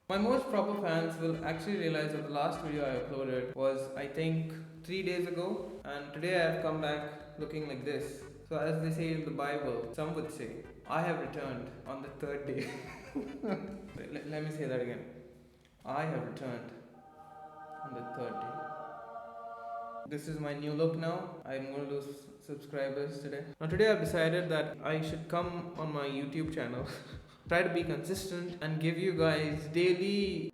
My most proper fans will actually realize that the last video I uploaded was, I think, 3 days ago, and today I have come back looking like this. So, as they say in the Bible, some would say, I have returned on the third day. Let me say that again. I have returned on the third day. This is my new look now. I'm going to lose subscribers today. Now, today I've decided that I should come on my YouTube channel, try to be consistent, and give you guys daily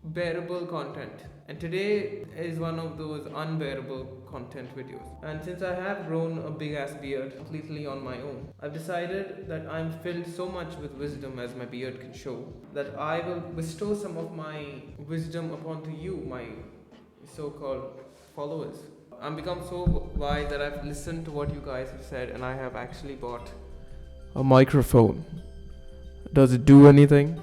bearable content. And today is one of those unbearable content videos. And since I have grown a big ass beard completely on my own, I've decided that I'm filled so much with wisdom, as my beard can show, that I will bestow some of my wisdom upon to you, my so-called followers. I'm become so wise that I've listened to what you guys have said, and I have actually bought a microphone. Does it do anything?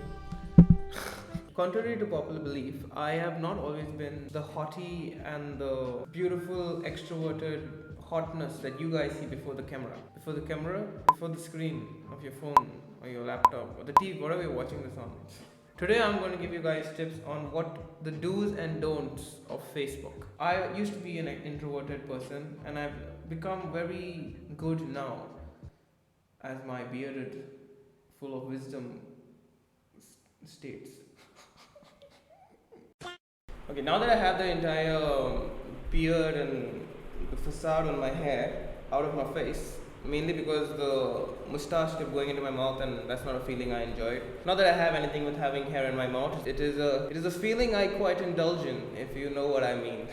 Contrary to popular belief, I have not always been the haughty and the beautiful, extroverted hotness that you guys see before the camera. Before the camera, before the screen of your phone or your laptop or the TV, whatever you're watching this on. Today I'm going to give you guys tips on what the do's and don'ts of Facebook. I used to be an introverted person, and I've become very good now, as my bearded, full of wisdom states. Okay, now that I have the entire beard and the facade on my hair out of my face, mainly because the mustache kept going into my mouth, and that's not a feeling I enjoyed. Not that I have anything with having hair in my mouth. It is a feeling I quite indulge in, if you know what I mean.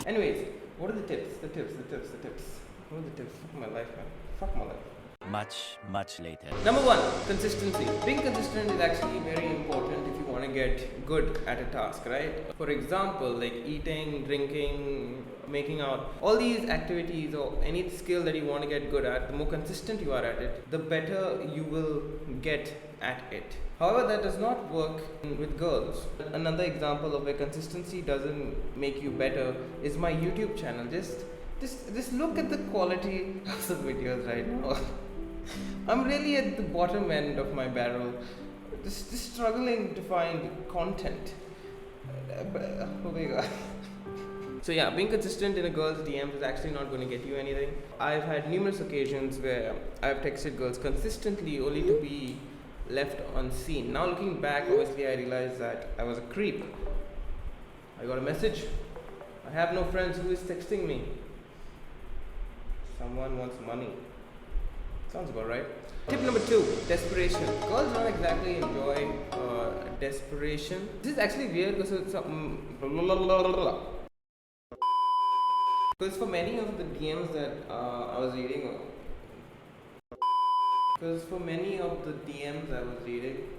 Anyways, what are the tips? The tips. What are the tips? Fuck my life, man. Fuck my life. Much later. Number one, consistency. Being consistent is actually very important if you want to get good at a task, right? For example, like eating, drinking, making out, all these activities or any skill that you want to get good at, the more consistent you are at it, the better you will get at it. However, that does not work with girls. Another example of where consistency doesn't make you better is my YouTube channel. Just look at the quality of the videos right now. I'm really at the bottom end of my barrel, just struggling to find content. Oh my god. So yeah, being consistent in a girl's DMs is actually not going to get you anything. I've had numerous occasions where I've texted girls consistently only to be left unseen. Now looking back, obviously I realized that I was a creep. I got a message. I have no friends. Who is texting me? Someone wants money. Sounds about right. Tip number 2, desperation. Girls don't exactly enjoy desperation. This is actually weird because it's because for many of the DMs that I was reading,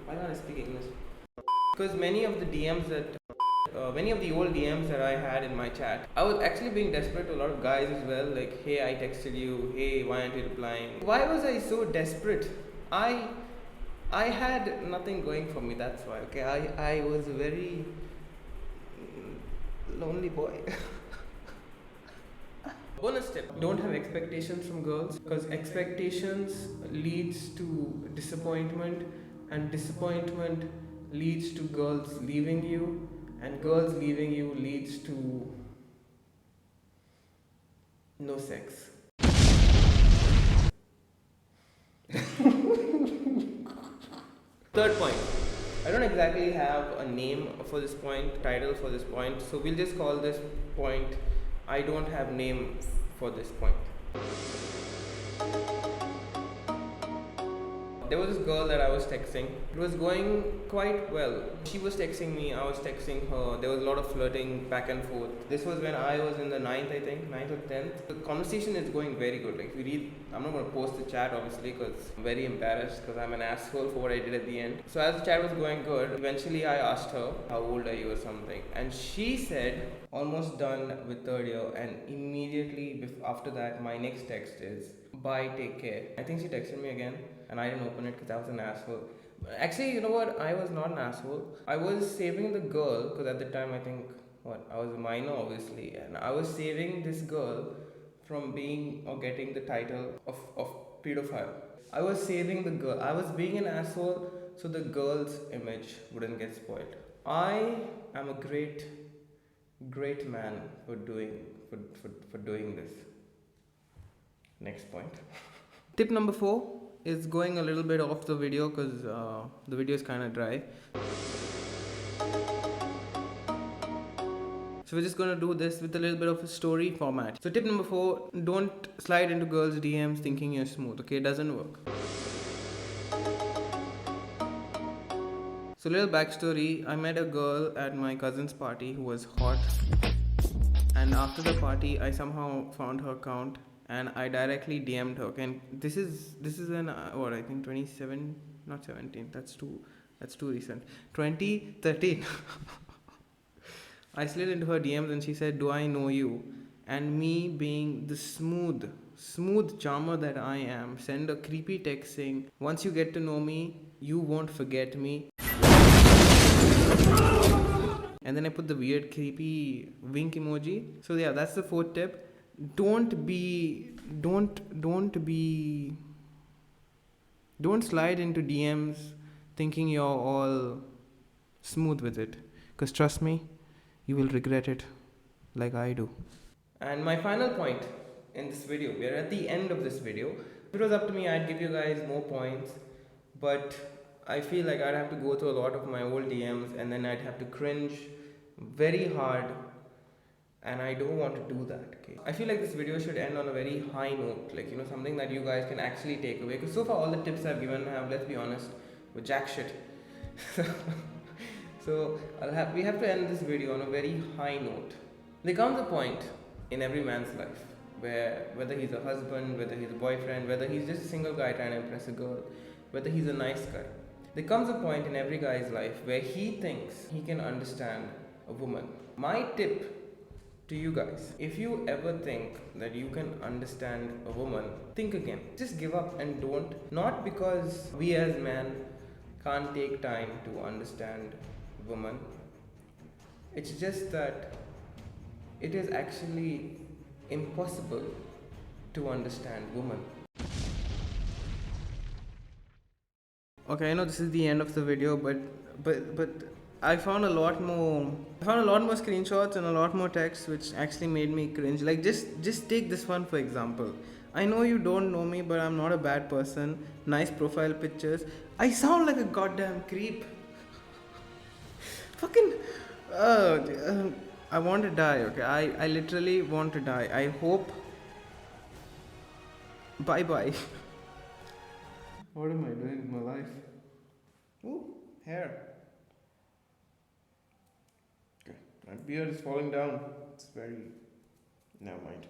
why can't I speak English? Because many of the old DMs that I had in my chat, I was actually being desperate to a lot of guys as well. Like, hey, I texted you. Hey, why aren't you replying? Why was I so desperate? I had nothing going for me. That's why. Okay, I was a very lonely boy. Bonus tip: don't have expectations from girls, because expectations leads to disappointment, and disappointment leads to girls leaving you, and girls leaving you leads to no sex. Third point. I don't exactly have a name for this point, title for this point, so we'll just call this point I don't have name for this point. There was this girl that I was texting. It was going quite well. She was texting me, I was texting her. There was a lot of flirting back and forth. This was when I was in the 9th, I think, 9th or 10th. The conversation is going very good. Like, if you read, I'm not going to post the chat obviously because I'm very embarrassed because I'm an asshole for what I did at the end. So as the chat was going good, eventually I asked her, how old are you or something? And she said, almost done with third year. And immediately after that, my next text is, bye, take care. I think she texted me again, and I didn't open it because I was an asshole. Actually, you know what? I was not an asshole. I was saving the girl because at the time I think I was a minor obviously, and I was saving this girl from being or getting the title of pedophile. I was saving the girl. I was being an asshole so the girl's image wouldn't get spoiled. I am a great man for doing this. Next point. Tip number 4 is going a little bit off the video because the video is kind of dry. So we're just gonna do this with a little bit of a story format. So tip number 4, don't slide into girls' DMs thinking you're smooth, okay? It doesn't work. So little backstory, I met a girl at my cousin's party who was hot. And after the party, I somehow found her account and I directly DM'd her, okay? And this is an, I think 27, not 17, that's too recent. 2013. I slid into her DMs and she said, "Do I know you?" And me being the smooth charmer that I am, send a creepy text saying, "Once you get to know me, you won't forget me." And then I put the weird creepy wink emoji. So yeah, that's the 4th tip. Don't slide into DMs thinking you're all smooth with it. Because trust me, you will regret it like I do. And my final point in this video, we are at the end of this video. If it was up to me, I'd give you guys more points, but I feel like I'd have to go through a lot of my old DMs and then I'd have to cringe very hard, and I don't want to do that, okay? I feel like this video should end on a very high note, like, something that you guys can actually take away, because so far all the tips I've given have, let's be honest, were jack shit. So we have to end this video on a very high note. There comes a point in every man's life where, whether he's a husband, whether he's a boyfriend, whether he's just a single guy trying to impress a girl, whether he's a nice guy, there comes a point in every guy's life where he thinks he can understand a woman. My tip to you guys, if you ever think that you can understand a woman, think again. Just give up and don't. Not because we as men can't take time to understand woman. It's just that it is actually impossible to understand woman. Okay, I know this is the end of the video, but I found a lot more screenshots and a lot more text which actually made me cringe. Like just take this one for example. I know you don't know me, but I'm not a bad person. Nice profile pictures. I sound like a goddamn creep. Fucking I want to die, okay? I literally want to die. I hope. Bye bye. What am I doing with my life? Ooh, hair. Okay, my beard is falling down. It's very. Never mind.